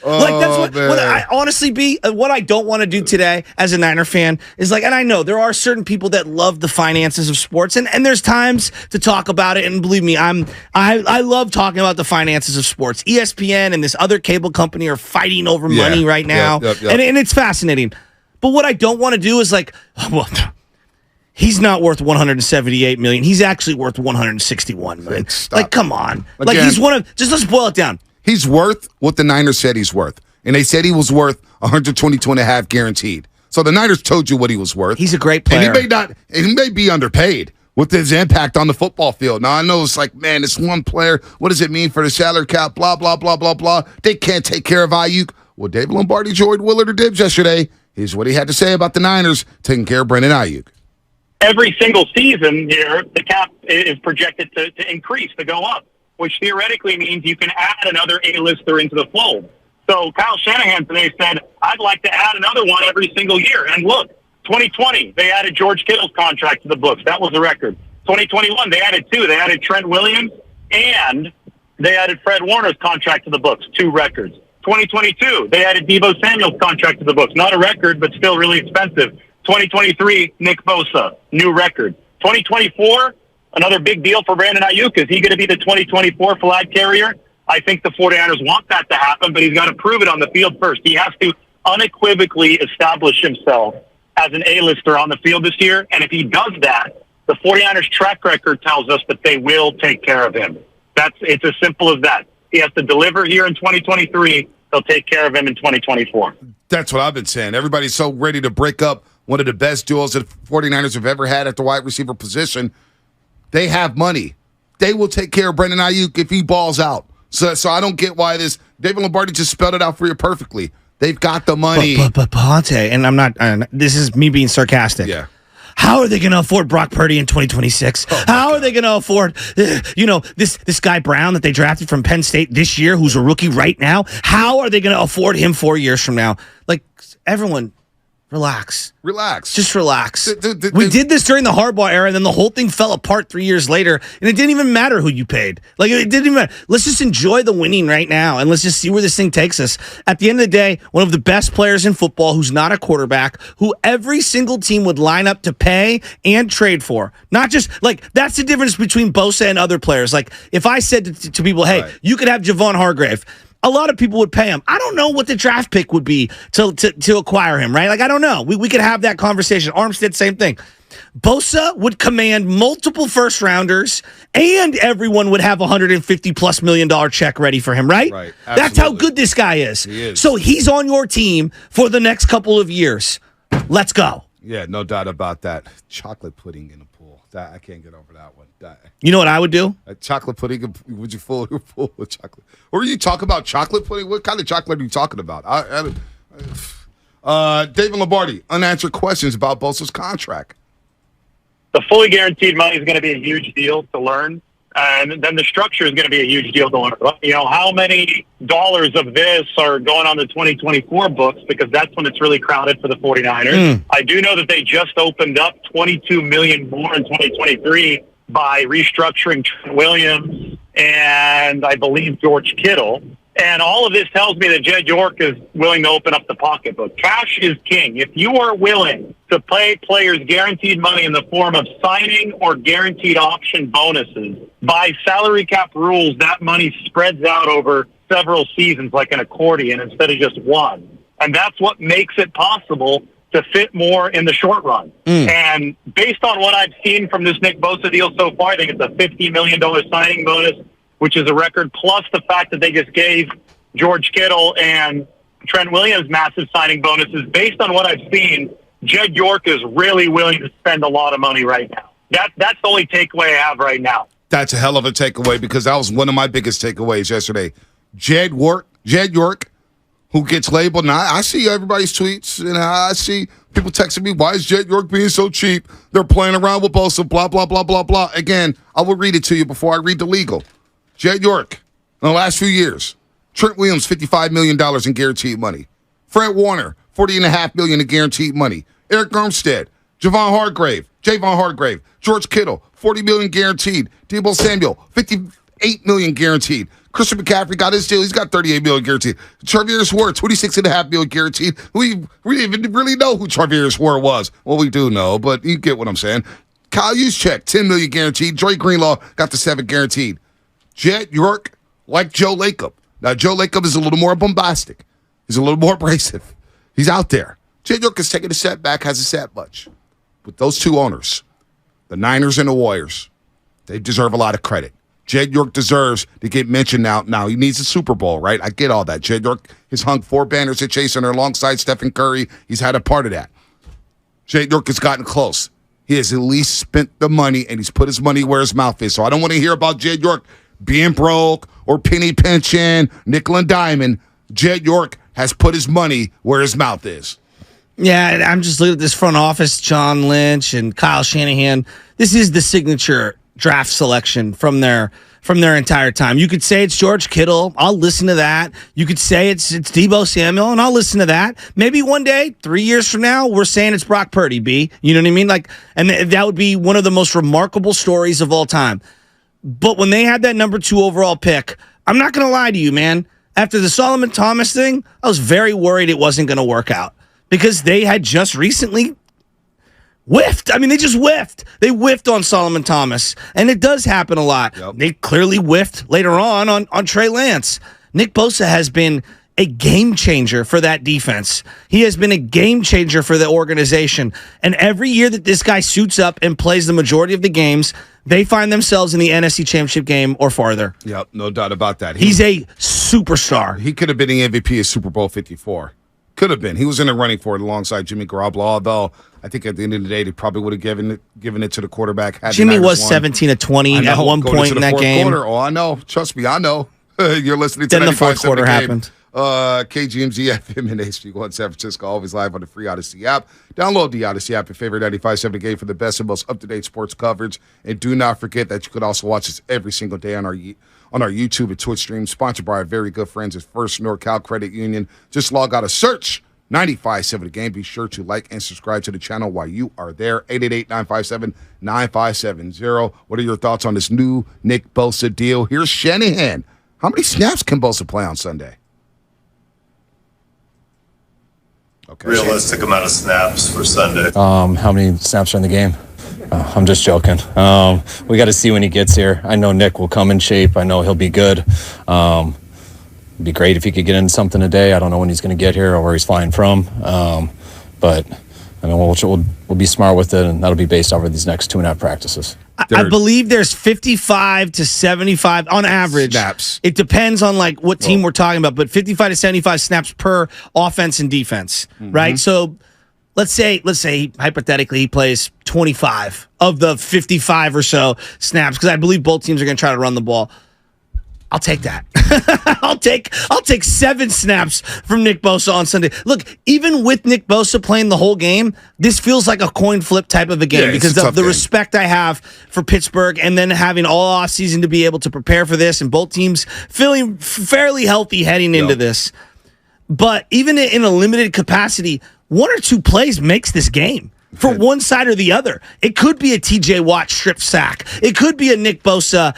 Like, that's what I honestly what I don't want to do today as a Niner fan is like, and I know there are certain people that love the finances of sports, and there's times to talk about it. And believe me, I love talking about the finances of sports. ESPN and this other cable company are fighting over money right now, And it's fascinating. But what I don't want to do is like, well, he's not worth $178 million. He's actually worth $161 million. Like, come on. Again, like, he's let's boil it down. He's worth what the Niners said he's worth. And they said he was worth $122.5 guaranteed. So the Niners told you what he was worth. He's a great player. And he may be underpaid with his impact on the football field. Now, I know it's like, man, it's one player. What does it mean for the salary cap? Blah, blah, blah, blah, blah. They can't take care of Ayuk. Well, David Lombardi joined Willard or Dibs yesterday. Here's what he had to say about the Niners taking care of Brandon Ayuk. Every single season here, the cap is projected to increase, to go up, which theoretically means you can add another A-lister into the fold. So Kyle Shanahan today said, I'd like to add another one every single year. And look, 2020, they added George Kittle's contract to the books. That was a record. 2021, they added two. They added Trent Williams, and they added Fred Warner's contract to the books, 2 records. 2022, they added Deebo Samuel's contract to the books. Not a record, but still really expensive. 2023, Nick Bosa, new record. 2024, another big deal for Brandon Ayuk. Is he going to be the 2024 flag carrier? I think the 49ers want that to happen, but he's got to prove it on the field first. He has to unequivocally establish himself as an A-lister on the field this year, and if he does that, the 49ers track record tells us that they will take care of him. It's as simple as that. He has to deliver here in 2023. They'll take care of him in 2024. That's what I've been saying. Everybody's so ready to break up one of the best duels that 49ers have ever had at the wide receiver position. They have money. They will take care of Brandon Ayuk if he balls out. So I don't get why this. David Lombardi just spelled it out for you perfectly. They've got the money. But Ponte, and I'm not, this is me being sarcastic. Yeah. How are they going to afford Brock Purdy in 2026? How are they going to afford, this guy Brown that they drafted from Penn State this year, who's a rookie right now? How are they going to afford him 4 years from now? Like, everyone, relax. Just relax. We did this during the Harbaugh era, and then the whole thing fell apart 3 years later, and it didn't even matter who you paid. Like, it didn't even matter. Let's just enjoy the winning right now, and let's just see where this thing takes us. At the end of the day, one of the best players in football who's not a quarterback, who every single team would line up to pay and trade for. Not just, like, that's the difference between Bosa and other players. Like, if I said to people, hey, right, you could have Javon Hargrave, a lot of people would pay him. I don't know what the draft pick would be to acquire him, right? Like, I don't know. We could have that conversation. Armstead, same thing. Bosa would command multiple first rounders, and everyone would have $150+ million check ready for him, right? Right. That's how good this guy is. He is. So he's on your team for the next couple of years. Let's go. Yeah, no doubt about that. Chocolate pudding in a pool. I can't get over that one. You know what I would do? Chocolate pudding, would you fill your pool with chocolate? Or you talk about chocolate pudding? What kind of chocolate are you talking about? David Lombardi, unanswered questions about Bosa's contract. The fully guaranteed money is going to be a huge deal to learn. And then the structure is going to be a huge deal to learn. You know, how many dollars of this are going on the 2024 books, because that's when it's really crowded for the 49ers. I do know that they just opened up $22 million more in 2023 by restructuring Trent Williams and I believe George Kittle. And all of this tells me that Jed York is willing to open up the pocketbook. Cash is king. If you are willing to pay players guaranteed money in the form of signing or guaranteed option bonuses, by salary cap rules, that money spreads out over several seasons like an accordion instead of just one. And that's what makes it possible to fit more in the short run. And based on what I've seen from this Nick Bosa deal so far, I think it's a $50 million signing bonus, which is a record, plus the fact that they just gave George Kittle and Trent Williams massive signing bonuses. Based on what I've seen, Jed York is really willing to spend a lot of money right now. That's the only takeaway I have right now. That's a hell of a takeaway, because that was one of my biggest takeaways yesterday. Jed York, who gets labeled, and I see everybody's tweets, and I see people texting me, why is Jed York being so cheap? They're playing around with Bosa, blah, blah, blah, blah, blah. Again, I will read it to you before I read the legal. Jed York, in the last few years, Trent Williams, $55 million in guaranteed money. Fred Warner, $40.5 million in guaranteed money. Eric Armstead, Javon Hargrave, George Kittle, $40 million guaranteed. Deebo Samuel, $58 $8 million guaranteed. Christian McCaffrey got his deal. He's got $38 million guaranteed. Travis Ward, $26.5 million guaranteed. We didn't even really know who Travis Ward was. Well, we do know, but you get what I'm saying. Kyle Juszczyk, $10 million guaranteed. Dre Greenlaw got the 7 guaranteed. Jed York, like Joe Lacob. Now, Joe Lacob is a little more bombastic. He's a little more abrasive. He's out there. Jed York is taking a setback, hasn't sat much. With those two owners, the Niners and the Warriors, they deserve a lot of credit. Jed York deserves to get mentioned now. Now, he needs a Super Bowl, right? I get all that. Jed York has hung 4 banners at Chase Center alongside Stephen Curry. He's had a part of that. Jed York has gotten close. He has at least spent the money, and he's put his money where his mouth is. So I don't want to hear about Jed York being broke or penny pinching, nickel and diamond. Jed York has put his money where his mouth is. Yeah, I'm just looking at this front office, John Lynch and Kyle Shanahan. This is the signature draft selection from their entire time. You could say it's George Kittle. I'll listen to that. You could say it's Deebo Samuel, and I'll listen to that. Maybe one day, 3 years from now, we're saying it's Brock Purdy, B. You know what I mean? And that would be one of the most remarkable stories of all time. But when they had that number 2 overall pick, I'm not going to lie to you, man. After the Solomon Thomas thing, I was very worried it wasn't going to work out because they had just recently whiffed. I mean, they just whiffed. They whiffed on Solomon Thomas, and it does happen a lot. Yep. They clearly whiffed later on Trey Lance. Nick Bosa has been a game changer for that defense. He has been a game changer for the organization. And every year that this guy suits up and plays the majority of the games, they find themselves in the NFC Championship game or farther. Yep, no doubt about that. He's a superstar. He could have been the MVP of Super Bowl 54. Could have been. He was in the running for it alongside Jimmy Garoppolo, although I think at the end of the day, they probably would have given it to the quarterback. Jimmy was 17 of 20 at one point in that game. Quarter. Oh, I know. Trust me, I know. You're listening to then the fourth quarter happened. KGMZ FM and HD1 San Francisco, always live on the free Odyssey app. Download the Odyssey app and favorite 95.7 game for the best and most up-to-date sports coverage. And do not forget that you could also watch us every single day on our YouTube and Twitch stream, sponsored by our very good friends at First NorCal Credit Union. Just log out a search 95.7 The Game. Be sure to like and subscribe to the channel while you are there. 888-957-9570. What are your thoughts on this new Nick Bosa deal? Here's Shanahan. How many snaps can Bosa play on Sunday? Okay. Realistic amount of snaps for Sunday. How many snaps are in the game? I'm just joking. We got to see when he gets here. I know Nick will come in shape. I know he'll be good. It'd be great if he could get into something today. I don't know when he's going to get here or where he's flying from. But I mean, we'll be smart with it, and that'll be based over these next 2.5 practices. I believe there's 55 to 75 on average snaps. It depends on what team we're talking about, but 55 to 75 snaps per offense and defense, right? So let's say hypothetically he plays 25 of the 55 or so snaps, because I believe both teams are going to try to run the ball. I'll take that. I'll take 7 snaps from Nick Bosa on Sunday. Look, even with Nick Bosa playing the whole game, this feels like a coin flip type of a game because of the respect I have for Pittsburgh, and then having all offseason to be able to prepare for this, and both teams feeling fairly healthy heading into this. But even in a limited capacity, 1 or 2 plays makes this game. For one side or the other. It could be a TJ Watt strip sack. It could be a Nick Bosa,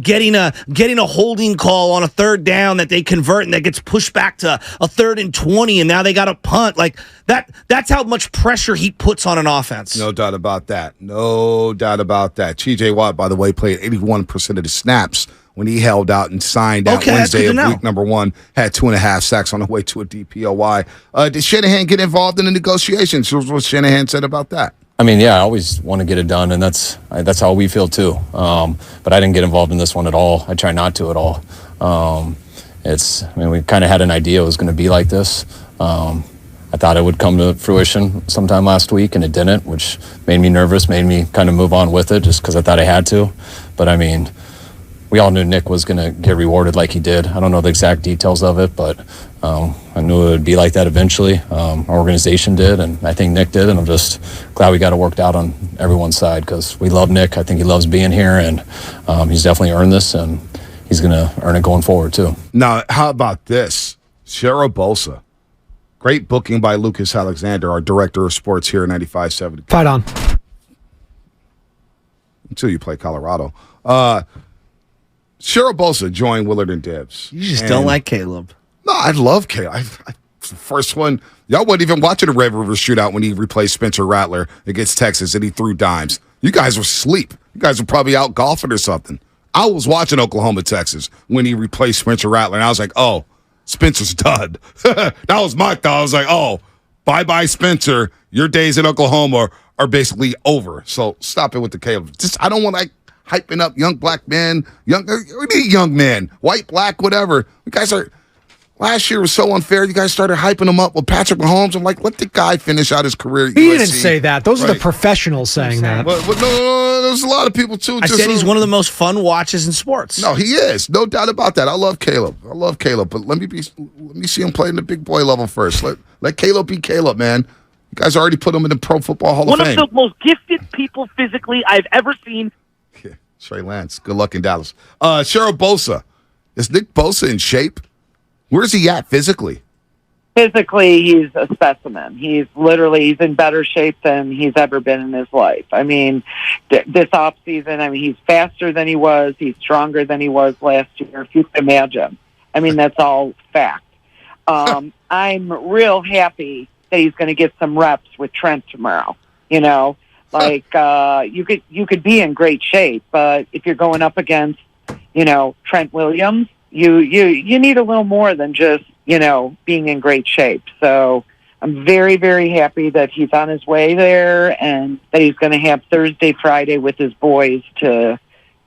getting a holding call on a 3rd down that they convert and that gets pushed back to a 3rd and 20, and now they got a punt. Like that's how much pressure he puts on an offense. No doubt about that. No doubt about that. TJ Watt, by the way, played 81% of the snaps when he held out and signed out Wednesday of week number 1, had 2.5 sacks on the way to a DPOY. Did Shanahan get involved in the negotiations? What Shanahan said about that? I mean, yeah, I always want to get it done, and that's how we feel too. But I didn't get involved in this one at all. I try not to at all. We kind of had an idea it was going to be like this. I thought it would come to fruition sometime last week, and it didn't, which made me nervous, made me kind of move on with it just because I thought I had to. But I mean, we all knew Nick was going to get rewarded like he did. I don't know the exact details of it, but I knew it would be like that eventually. Our organization did, and I think Nick did, and I'm just glad we got it worked out on everyone's side because we love Nick. I think he loves being here, and he's definitely earned this, and he's going to earn it going forward too. Now, how about this? Cheryl Bosa. Great booking by Lucas Alexander, our director of sports here at 95.7. Fight on. Until you play Colorado. Cheryl Bosa joined Willard and Dibs. You just don't like Caleb. No, I love Caleb. The first one, y'all wasn't even watching the Red River Shootout when he replaced Spencer Rattler against Texas and he threw dimes. You guys were asleep. You guys were probably out golfing or something. I was watching Oklahoma, Texas when he replaced Spencer Rattler, and I was like, oh, Spencer's done. That was my thought. I was like, oh, bye-bye, Spencer. Your days in Oklahoma are basically over. So stop it with the Caleb. I don't want hyping up young black men, young men, white, black, whatever. You guys are. Last year was so unfair. You guys started hyping him up with Patrick Mahomes. I'm like, let the guy finish out his career at USC. He didn't say that. Those are the professionals saying that. But no, there's a lot of people, too. I said he's one of the most fun watches in sports. No, he is. No doubt about that. I love Caleb. But let me see him play in the big boy level first. Let Caleb be Caleb, man. You guys already put him in the Pro Football Hall of Fame. One of the most gifted people physically I've ever seen. Yeah, Trey Lance. Good luck in Dallas. Cheryl Bosa. Is Nick Bosa in shape? Where's he at physically? Physically, he's a specimen. He's in better shape than he's ever been in his life. I mean, this offseason, he's faster than he was. He's stronger than he was last year, if you can imagine. That's all fact. I'm real happy that he's going to get some reps with Trent tomorrow. You could be in great shape, but if you're going up against, Trent Williams, you need a little more than just, being in great shape. So I'm very, very happy that he's on his way there and that he's going to have Thursday, Friday with his boys to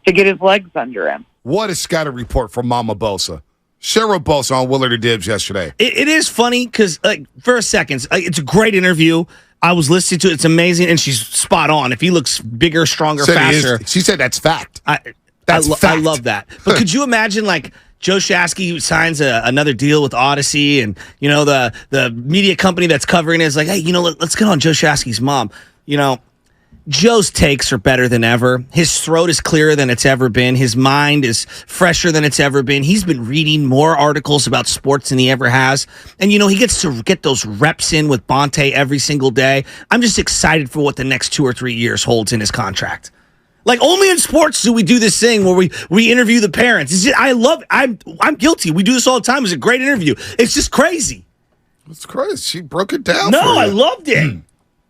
get his legs under him. What a scouting report from Mama Bosa. Cheryl Bosa on Willard and Dibs yesterday. It is funny because, for a second, it's a great interview. I was listening to it. It's amazing, and she's spot on. If he looks bigger, stronger, faster. She said that's fact. I love that. But could you imagine, Joe Shasky signs another deal with Odyssey, and the media company that's covering it is like, hey, let's get on Joe Shasky's mom. Joe's takes are better than ever. His throat is clearer than it's ever been. His mind is fresher than it's ever been. He's been reading more articles about sports than he ever has. And, he gets to get those reps in with Bonte every single day. I'm just excited for what the next 2 or 3 years holds in his contract. Only in sports do we do this thing where we interview the parents. I'm guilty. We do this all the time. It's a great interview. It's just crazy. It's crazy. She broke it down. No, I loved it.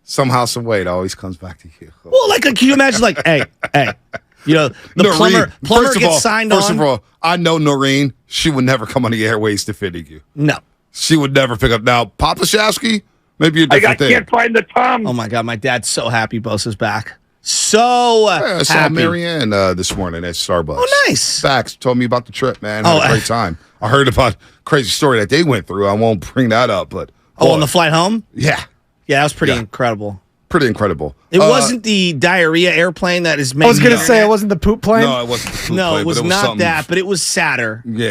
Somehow, some way, it always comes back to you. Well, can you imagine, hey, the Noreen, plumber gets signed on. First of all, I know Noreen. She would never come on the airways defending you. No. She would never pick up. Now, Papa Shasky, maybe a different thing. Can't find the Tom. Oh, my God. My dad's so happy Bosa's back. So I saw happy. Marianne this morning at Starbucks. Oh, nice. Facts. Told me about the trip, man. Had a great time. I heard about a crazy story that they went through. I won't bring that up, but on the flight home? Yeah. Yeah, that was pretty incredible. Pretty incredible. It wasn't the diarrhea airplane that is making. I was going to say it wasn't the poop plane. No, it wasn't the poop No, plane, it was but not that, but it was sadder. Yeah.